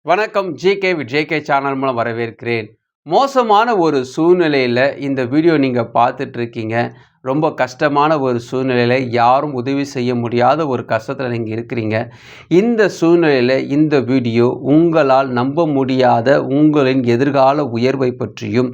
வணக்கம். JK channel மூலம் வரவேற்கிறேன். மோசமான ஒரு சூழ்நிலையில் இந்த வீடியோ நீங்கள் பார்த்துட்ருக்கீங்க. ரொம்ப கஷ்டமான ஒரு சூழ்நிலையில் யாரும் உதவி செய்ய முடியாத ஒரு கஷ்டத்தில் நீங்கள் இருக்கிறீங்க. இந்த சூழ்நிலையில் இந்த வீடியோ உங்களால் நம்ப முடியாத உங்களின் எதிர்கால உயர்வை பற்றியும்,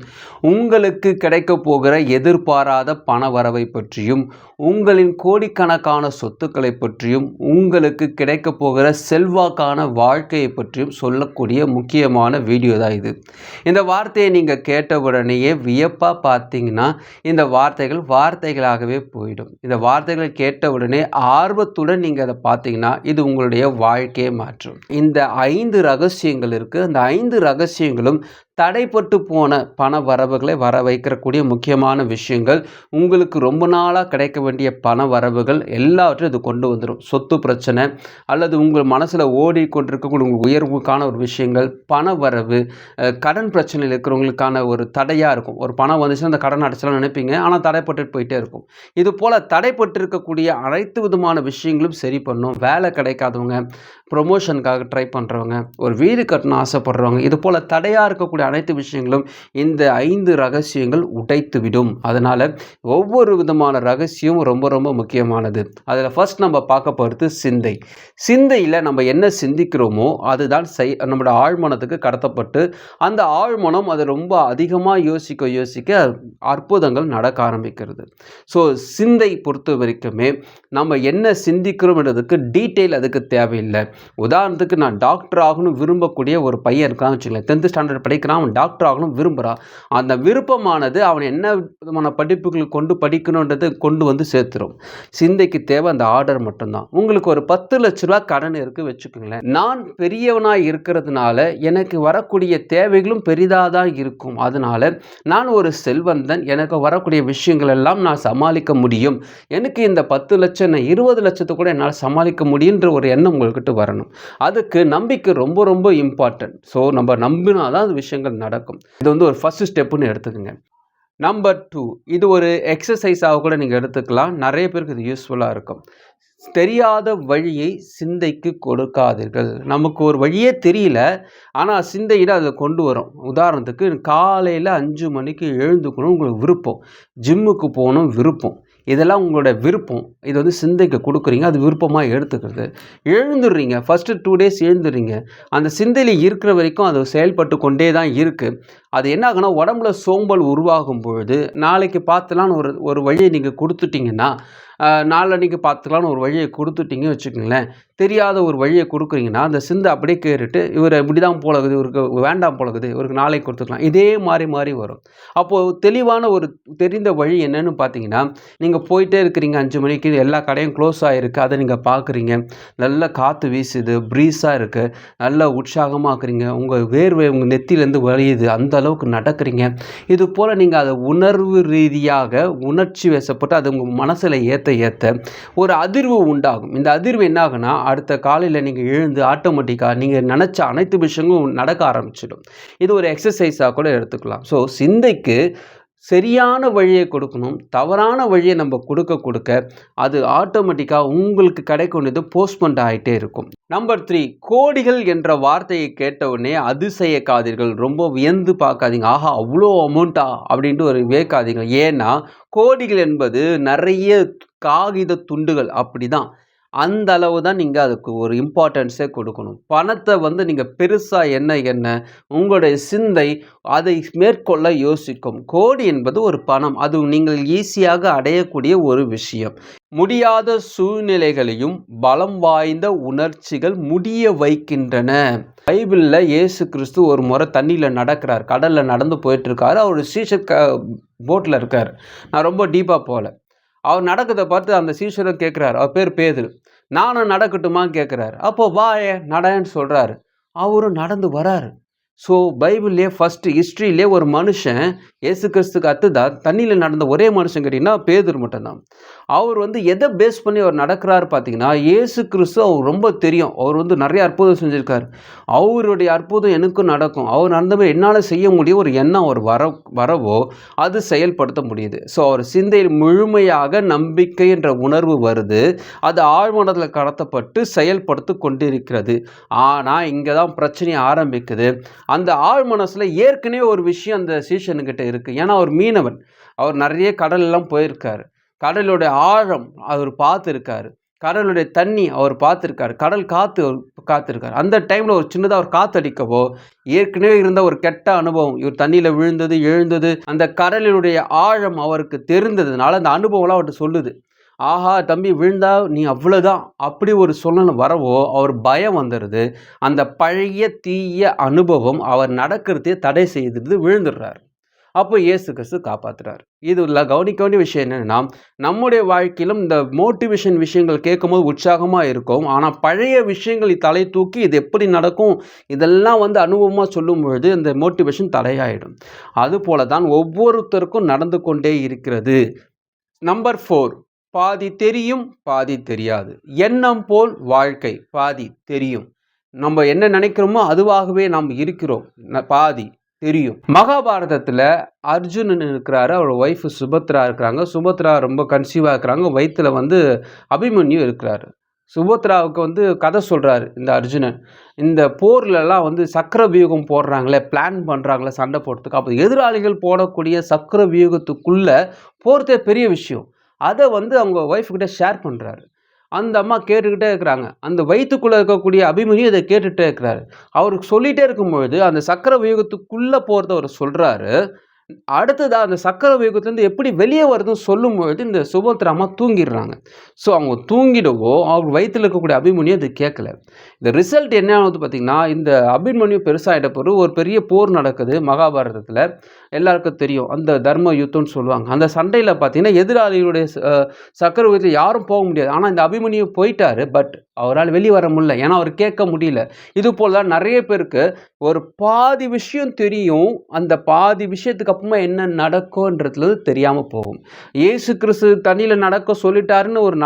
உங்களுக்கு கிடைக்க போகிற எதிர்பாராத பண வரவை பற்றியும், உங்களின் கோடிக்கணக்கான சொத்துக்களை பற்றியும், உங்களுக்கு கிடைக்க போகிற செல்வாக்கான வாழ்க்கையை பற்றியும் சொல்லக்கூடிய முக்கியமான வீடியோ தான் இது. இந்த வார்த்தையை நீங்கள் கேட்டவுடனேயே வியப்பாக பார்த்தீங்கன்னா இந்த வார்த்தைகளாகவே போயிடும். இந்த வார்த்தைகளை கேட்டவுடனே ஆர்வத்துடன் நீங்கள் அதை பார்த்தீங்கன்னா இது உங்களுடைய வாழ்க்கையை மாற்றும். இந்த 5 ரகசியங்கள் இருக்குது. அந்த 5 ரகசியங்களும் தடைப்பட்டு போன பண வரவுகளை வர வைக்கக்கூடிய முக்கியமான விஷயங்கள். உங்களுக்கு ரொம்ப நாளாக கிடைக்க வேண்டிய பண வரவுகள் எல்லாவற்றையும் இது கொண்டு வந்துடும். சொத்து பிரச்சனை அல்லது உங்கள் மனசில் ஓடிக்கொண்டிருக்கக்கூடிய உங்கள் உயர்வுக்கான ஒரு விஷயங்கள், பண வரவு, கடன் பிரச்சனையில் இருக்கிறவங்களுக்கான ஒரு தடையாக இருக்கும். ஒரு பணம் வந்துச்சுன்னா அந்த கடன் அடைச்சலாம் நினைப்பீங்க, ஆனால் தடைப்பட்டு போயிட்டே இருக்கும். இது போல் தடைப்பட்டு இருக்கக்கூடிய அனைத்து விதமான விஷயங்களும் சரி பண்ணும். வேலை கிடைக்காதவங்க, ப்ரொமோஷனுக்காக ட்ரை பண்ணுறவங்க, ஒரு வீடு கட்டணும் ஆசைப்படுறவங்க, இது போல் தடையாக இருக்கக்கூடிய அனைத்து விஷயங்களும் இந்த 5 ரகசியங்கள் உடைத்துவிடும். அதனால் ஒவ்வொரு விதமான ரகசியமும் ரொம்ப ரொம்ப முக்கியமானது. அதில் ஃபர்ஸ்ட் நம்ம பார்க்க போகிறது சிந்தை. சிந்தையில் நம்ம என்ன சிந்திக்கிறோமோ அதுதான் நம்மளோட ஆழ்மனத்துக்கு கடத்தப்பட்டு அந்த ஆழ்மனம் அதை ரொம்ப அதிகமாக யோசிக்க அற்புதங்கள் நடக்க ஆரம்பிக்கிறது. ஸோ சிந்தை பொறுத்த வரைக்குமே நம்ம என்ன சிந்திக்கிறோம்ன்றதுக்கு டீட்டெயில் அதுக்கு தேவையில்லை. உதாரணத்துக்கு நான் டாக்டர் ஆகணும் விரும்பக்கூடிய ஒரு பையன் இருக்கான்னு வச்சுக்கலேன். 10th ஸ்டாண்டர்ட் படிக்கிறான், அவன் டாக்டர் ஆகணும் விரும்புகிறான். அந்த விருப்பமானது அவன் என்ன விதமான படிப்புகள் கொண்டு படிக்கணுன்றது கொண்டு வந்து சேர்த்துரும். சிந்தைக்கு தேவை அந்த ஆர்டர் மட்டும்தான். உங்களுக்கு ஒரு 10 லட்ச ரூபா கடன் இருக்குது வச்சுக்கோங்களேன். நான் பெரியவனாக இருக்கிறதுனால எனக்கு வரக்கூடிய தேவைகளும் பெரிதாக தான் இருக்கும். அதனால நான் ஒரு செல்வந்தன், எனக்கு வரக்கூடிய விஷயங்கள் எல்லாம் நான் சமாளிக்க முடியும். எனக்கு இந்த 10 லட்சம் 20 லட்சத்தை கூட என்னால் சமாளிக்க முடியுன்ற ஒரு எண்ணம் உங்கள்கிட்ட வரணும். அதுக்கு நம்பிக்கை ரொம்ப ரொம்ப இம்பார்ட்டன்ட். ஸோ நம்ம நம்பினா தான் அது விஷயங்கள் நடக்கும். இது வந்து ஒரு ஃபர்ஸ்ட் ஸ்டெப்புன்னு எடுத்துக்கோங்க. நம்பர் 2, இது ஒரு எக்ஸசைஸாக கூட நீங்கள் எடுத்துக்கலாம். நிறைய பேருக்கு இது யூஸ்ஃபுல்லாக இருக்கும். தெரியாத வழியை சிந்தைக்கு கொடுக்காதீர்கள். நமக்கு ஒரு வழியே தெரியல, ஆனால் சிந்தையிட அதை கொண்டு வரும். உதாரணத்துக்கு காலையில் 5 மணிக்கு எழுந்துக்கணும் உங்களுக்கு விருப்பம், ஜிம்முக்கு போகணும் விருப்பம், இதெல்லாம் உங்களோட விருப்பம். இது வந்து சிந்தைக்கு கொடுக்குறீங்க, அது விருப்பமாக எடுத்துக்கிறது. எழுந்துடுறீங்க, ஃபஸ்ட்டு 2 டேஸ் எழுந்துடுறீங்க. அந்த சிந்தையில் இருக்கிற வரைக்கும் அது செயல்பட்டு கொண்டே தான் இருக்குது. அது என்ன ஆகுனா உடம்புல சோம்பல் உருவாகும் பொழுது நாளைக்கு பார்த்துலான்னு ஒரு வழியை நீங்கள் கொடுத்துட்டிங்கன்னா, நாளன்னைக்கு பார்த்துக்கலான்னு ஒரு வழியை கொடுத்துட்டிங்க வச்சுக்கோங்களேன். தெரியாத ஒரு வழியை கொடுக்குறீங்கன்னா அந்த சிந்தை அப்படியே கேட்டுட்டு இவர் இப்படி தான் போலகுது, இவருக்கு வேண்டாம் போலகுது, இவருக்கு நாளைக்கு கொடுத்துக்கலாம், இதே மாறி வரும். அப்போது தெளிவான ஒரு தெரிந்த வழி என்னன்னு பார்த்தீங்கன்னா, நீங்கள் போயிட்டே இருக்கிறீங்க 5 மணிக்கு, எல்லா கடையும் க்ளோஸ் ஆகிருக்கு, அதை நீங்கள் பார்க்குறீங்க, நல்ல காற்று வீசுது, ப்ரீஸாக இருக்குது, நல்ல உற்சாகமாக்குறீங்க, உங்கள் வேர்வை உங்கள் நெத்திலேருந்து வழியுது, அந்த அளவுக்கு நடக்கிறீங்க. இது போல் நீங்கள் அதை உணர்வு ரீதியாக உணர்ச்சி வசப்பட்டு அது உங்கள் மனசில் ஏற்ற ஒரு அதிர்வு உண்டாகும். இந்த அதிர்வு என்ன ஆகுனா அடுத்த காலையில் நீங்கள் எழுந்து ஆட்டோமேட்டிக்காக நீங்கள் நினச்ச அனைத்து விஷயங்களும் நடக்க ஆரம்பிச்சிடும். இது ஒரு எக்ஸசைஸாக கூட எடுத்துக்கலாம். ஸோ சிந்தைக்கு சரியான வழியை கொடுக்கணும், தவறான வழியை நம்ம கொடுக்க அது ஆட்டோமேட்டிக்காக உங்களுக்கு கிடைக்கக்கூடியது போஸ்ட்போன்ட் ஆகிட்டே இருக்கும். நம்பர் 3, கோடிகள் என்ற வார்த்தையை கேட்டவுடனே அதிசயக்காதீர்கள், ரொம்ப வியந்து பார்க்காதீங்க, ஆஹா அவ்வளோ அமௌண்ட்டா அப்படின்ட்டு ஒரு வியக்காதீங்க. ஏன்னா கோடிகள் என்பது நிறைய காகித துண்டுகள், அப்படி தான் அந்த அளவு தான் நீங்கள் அதுக்கு ஒரு இம்பார்ட்டன்ஸே கொடுக்கணும். பணத்தை வந்து நீங்கள் பெருசாக என்ன உங்களுடைய சிந்தை அதை மேற்கொள்ள யோசிக்கும். கோடி என்பது ஒரு பணம், அது நீங்கள் ஈஸியாக அடையக்கூடிய ஒரு விஷயம். முடியாத சூழ்நிலைகளையும் பலம் வாய்ந்த உணர்ச்சிகள் முடிய வைக்கின்றன. பைபிளில் இயேசு கிறிஸ்து ஒரு முறை தண்ணியில் நடக்கிறார், கடலில் நடந்து போயிட்டுருக்காரு. அவர் சீஷர் போட்டில் இருக்கார். நான் ரொம்ப டீப்பாக போகல. அவர் நடக்கிறத பார்த்து அந்த சீஷரும் கேட்குறாரு, அவர் பேர் பேதுரு, நானும் நடக்கட்டுமான்னு கேட்குறாரு. அப்போது வா நடன்னு சொல்கிறாரு, அவரும் நடந்து வராரு. ஸோ பைபிள்லேயே ஃபஸ்ட்டு ஹிஸ்ட்ரியிலே ஒரு மனுஷன் இயேசு கிறிஸ்துக்கு அடுத்ததான் தண்ணியில் நடந்த ஒரே மனுஷன் கேட்டிங்கன்னா பேதுரு மட்டும்தான். அவர் வந்து எதை பேஸ் பண்ணி அவர் நடக்கிறாரு பார்த்தீங்கன்னா, இயேசு கிறிஸ்து அவர் ரொம்ப தெரியும். அவர் வந்து நிறைய அற்புதம் செஞ்சிருக்காரு. அவருடைய அற்புதம் எனக்கும் நடக்கும். அவர் நடந்த மாரி என்னால செய்ய முடியும் ஒரு எண்ணம் அவர் வரவோ அது செயல்படுத்த முடியுது. ஸோ அவர் சிந்தையில் முழுமையாக நம்பிக்கை என்ற உணர்வு வருது. அது ஆழ்மனதில் கடத்தப்பட்டு செயல்படுத்தி கொண்டிருக்கிறது. ஆனால் இங்கே தான் பிரச்சனை ஆரம்பிக்குது. அந்த ஆழ் மனசில் ஏற்கனவே ஒரு விஷயம் அந்த சீஷனுக்கிட்ட இருக்குது. ஏன்னா அவர் மீனவன். அவர் நிறைய கடலெல்லாம் போயிருக்காரு. கடலுடைய ஆழம் அவர் பார்த்துருக்காரு. கடலுடைய தண்ணி அவர் பார்த்துருக்காரு. கடல் காற்று அவர் காத்திருக்காரு. அந்த டைமில் ஒரு சின்னதாக அவர் காற்றடிக்கவோ ஏற்கனவே இருந்த ஒரு கெட்ட அனுபவம், இவர் தண்ணியில் விழுந்தது எழுந்தது, அந்த கடலினுடைய ஆழம் அவருக்கு தெரிந்ததுனால அந்த அனுபவம்லாம் அவர்கிட்ட சொல்லுது. ஆஹா தம்பி விழுந்தா நீ அவ்வளோதான் அப்படி ஒரு சூழ்நிலை வரவோ அவர் பயம் வந்துடுது. அந்த பழைய தீய அனுபவம் அவர் நடக்கிறதே தடை செய்து விழுந்துடுறார். அப்போ இயேசு கிறிஸ்து காப்பாற்றுறார். இதில் கவனிக்க வேண்டிய விஷயம் என்னென்னா, நம்முடைய வாழ்க்கையிலும் இந்த மோட்டிவேஷன் விஷயங்கள் கேட்கும்போது உற்சாகமாக இருக்கும். ஆனால் பழைய விஷயங்களை தலை தூக்கி இது எப்படி நடக்கும் இதெல்லாம் வந்து அனுபவமாக சொல்லும் பொழுது இந்த மோட்டிவேஷன் தலையாயிடும். அதுபோல தான் ஒவ்வொருத்தருக்கும் நடந்து கொண்டே இருக்கிறது. நம்பர் 4, பாதி தெரியும் பாதி தெரியாது. எண்ணம் போல் வாழ்க்கை. பாதி தெரியும், நம்ம என்ன நினைக்கிறோமோ அதுவாகவே நாம் இருக்கிறோம். பாதி தெரியும். மகாபாரதத்தில் அர்ஜுனன் இருக்கிறாரு, அவர் ஒய்ஃபு சுபத்ரா இருக்கிறாங்க. சுபத்ரா ரொம்ப கன்சீவாக இருக்கிறாங்க. வயிற்றில் வந்து அபிமன்யு இருக்கிறாரு. சுபத்ராவுக்கு வந்து கதை சொல்கிறாரு இந்த அர்ஜுனன். இந்த போர்லலாம் வந்து சக்கர வியூகம் போடுறாங்களே, பிளான் பண்ணுறாங்களே சண்டை போடுறதுக்கு. அப்போ எதிராளிகள் போடக்கூடிய சக்கர வியூகத்துக்குள்ளே போகிறதே பெரிய விஷயம். அதை வந்து அவங்க ஒய்ஃப்கிட்ட ஷேர் பண்ணுறாரு. அந்த அம்மா கேட்டுக்கிட்டே இருக்கிறாங்க. அந்த வயிற்றுக்குள்ளே இருக்கக்கூடிய அபிமன்யு இதை கேட்டுகிட்டே இருக்கிறாரு. அவருக்கு சொல்லிகிட்டே இருக்கும்பொழுது அந்த சக்கர வியூகத்துக்குள்ளே போகிறத அவர் சொல்கிறாரு. அடுத்ததாக அந்த சக்கர வியூகத்துலேருந்து எப்படி வெளியே வருதுன்னு சொல்லும்பொழுது இந்த சுபத்ரா அம்மா தூங்கிடுறாங்க. ஸோ அவங்க தூங்கிடவோ அவர் வயிற்றில் இருக்கக்கூடிய அபிமன்யு அது கேட்கல. இந்த ரிசல்ட் என்ன ஆகுது பார்த்திங்கன்னா, இந்த அபிமன்யு பெருசாகிட்ட பிறகு ஒரு பெரிய போர் நடக்குது மகாபாரதத்தில். எல்லாருக்கும் தெரியும், அந்த தர்ம யுத்தம்னு சொல்லுவாங்க. அந்த சண்டையில் பார்த்திங்கன்னா எதிராளிகளுடைய சக்கர வியூகத்தில் யாரும் போக முடியாது. ஆனால் இந்த அபிமன்யு போயிட்டார். பட் அவரால் வெளியே வர முடியல. ஏன்னா அவர் கேட்க முடியல. இது போல் தான் நிறைய பேருக்கு ஒரு பாதி விஷயம் தெரியும். அந்த பாதி விஷயத்துக்கு அப்புறமா என்ன நடக்கும்ன்றதுல தெரியாமல் போகும். இயேசு கிறிஸ்து தண்ணியில் நடக்க சொல்லிட்டாருன்னு ஒரு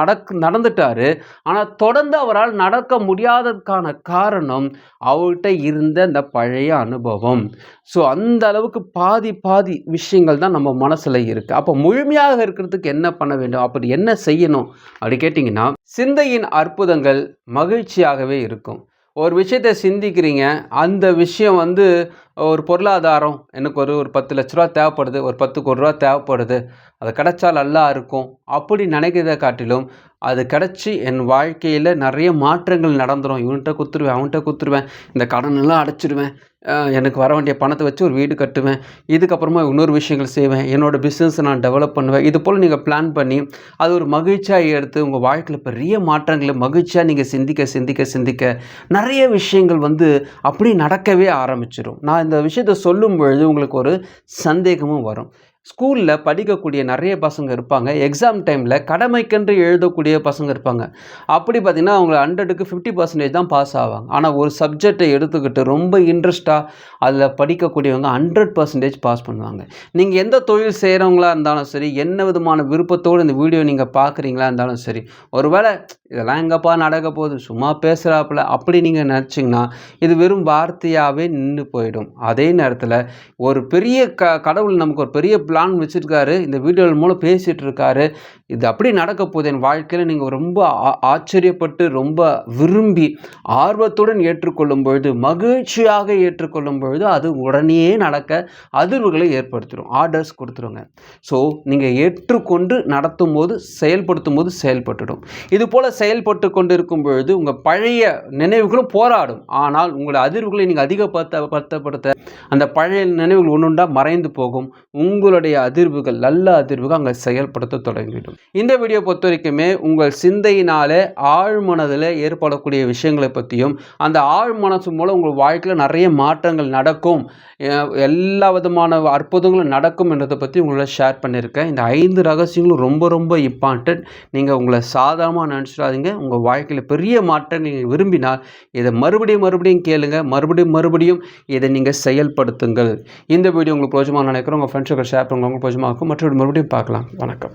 நடந்துட்டாரு. ஆனால் தொடர்ந்து அவரால் நடக்க முடியாததுக்கான காரணம் அவர்கிட்ட இருந்த அந்த பழைய அனுபவம். ஸோ அந்த அளவுக்கு பாதி விஷயங்கள் தான் நம்ம மனசில் இருக்குது. அப்போ முழுமையாக இருக்கிறதுக்கு என்ன பண்ண வேண்டும், அப்படி என்ன செய்யணும் அப்படி கேட்டிங்கன்னா, சிந்தையின் அற்புதங்கள் மகிழ்ச்சியாகவே இருக்கும். ஒரு விஷயத்தை சிந்திக்கிறீங்க, அந்த விஷயம் வந்து ஒரு பொருளாதாரம், எனக்கு ஒரு 10 லட்ச ரூபா தேவைப்படுது, ஒரு 10 கோடி ரூபா தேவைப்படுது, அது கிடைச்சா நல்லா இருக்கும் அப்படி நினைக்கிறத காட்டிலும் அது கிடச்சி என் வாழ்க்கையில் நிறைய மாற்றங்கள் நடந்துடும். இவன்கிட்ட குத்துருவேன், அவன்கிட்ட குத்துருவேன், இந்த கடனெல்லாம் அடைச்சிடுவேன், எனக்கு வர வேண்டிய பணத்தை வச்சு ஒரு வீடு கட்டுவேன், இதுக்கப்புறமா இன்னொரு விஷயங்கள் செய்வேன், என்னோடய பிஸ்னஸை நான் டெவலப் பண்ணுவேன். இது போல் நீங்கள் பிளான் பண்ணி அது ஒரு மகிழ்ச்சியாக எடுத்து உங்கள் வாழ்க்கையில் பெரிய மாற்றங்களை மகிழ்ச்சியாக நீங்கள் சிந்திக்க நிறைய விஷயங்கள் வந்து அப்படி நடக்கவே ஆரம்பிச்சிடும். நான் இந்த விஷயத்தை சொல்லும் பொழுது உங்களுக்கு ஒரு சந்தேகமும் வரும். ஸ்கூலில் படிக்கக்கூடிய நிறைய பசங்க இருப்பாங்க. எக்ஸாம் டைமில் கடமைக்கென்று எழுதக்கூடிய பசங்க இருப்பாங்க. அப்படி பார்த்திங்கன்னா அவங்க 100க்கு 50% தான் பாஸ் ஆவாங்க. ஆனால் ஒரு சப்ஜெக்டை எடுத்துக்கிட்டு ரொம்ப இன்ட்ரெஸ்ட்டாக அதில் படிக்கக்கூடியவங்க 100% பாஸ் பண்ணுவாங்க. நீங்கள் எந்த தொழில் செய்கிறவங்களா இருந்தாலும் சரி, என்ன விதமான விருப்பத்தோடு இந்த வீடியோ நீங்கள் பார்க்குறீங்களா இருந்தாலும் சரி, ஒருவேளை இதெல்லாம் எங்கப்பா நடக்க போகுது, சும்மா பேசுகிறாப்புல அப்படி நீங்கள் நினச்சிங்கன்னா இது வெறும் வார்த்தையாகவே நின்று போயிடும். அதே நேரத்தில் ஒரு பெரிய கடவுள் நமக்கு ஒரு பெரிய பிளான் வச்சுருக்காரு, இந்த வீடியோவில் மூலம் பேசிகிட்டு இருக்காரு. இது அப்படி நடக்க போகுது என் வாழ்க்கையில் நீங்கள் ரொம்ப ஆச்சரியப்பட்டு ரொம்ப விரும்பி ஆர்வத்துடன் ஏற்றுக்கொள்ளும் பொழுது, மகிழ்ச்சியாக ஏற்றுக்கொள்ளும் பொழுது அது உடனே நடக்க அதிர்வுகளை ஏற்படுத்திடும், ஆர்டர்ஸ் கொடுத்துருங்க. ஸோ நீங்கள் ஏற்றுக்கொண்டு நடத்தும் போது செயல்படுத்தும் போது செயல்பட்டுடும். இது போல் செயல்பட்டு கொண்டு இருக்கும் பொழுது உங்கள் பழைய நினைவுகளும் போராடும். ஆனால் உங்களுடைய அதிர்வுகளை நீங்கள் அதிகப்படுத்த அந்த பழைய நினைவுகள் ஒன்றுண்டா மறைந்து போகும். உங்களுடைய அதிர்வுகள், நல்ல அதிர்வுகள் அங்கே செயல்படுத்த தொடங்கிடும். இந்த வீடியோ பொறுத்த வரைக்குமே உங்கள் சிந்தையினாலே ஆழ்மனதில் ஏற்படக்கூடிய விஷயங்களை பற்றியும், அந்த ஆழ்மனசு மூலம் உங்கள் வாழ்க்கையில் நிறைய மாற்றங்கள் நடக்கும், எல்லா விதமான அற்புதங்களும் நடக்கும் என்றதை பற்றி உங்களோட ஷேர் பண்ணியிருக்கேன். இந்த 5 ரகசியங்களும் ரொம்ப ரொம்ப இம்பார்ட்டன்ட். நீங்கள் உங்களை சாதாரணமாக நினச்சிடாதீங்க. உங்கள் வாழ்க்கையில் பெரிய மாற்றம் நீங்கள் விரும்பினால் இதை மறுபடியும் கேளுங்க, மறுபடியும் இதை நீங்கள் செயல்படுத்துங்கள். இந்த வீடியோ உங்களுக்கு பிரோஜனமாக நினைக்கிறோம். உங்கள் ஃப்ரெண்ட்ஸுக்கு ஷேர் பண்ணுங்க, உங்களுக்கு பிரோஜனமாக இருக்கும். மற்றபடி மறுபடியும் பார்க்கலாம். வணக்கம்.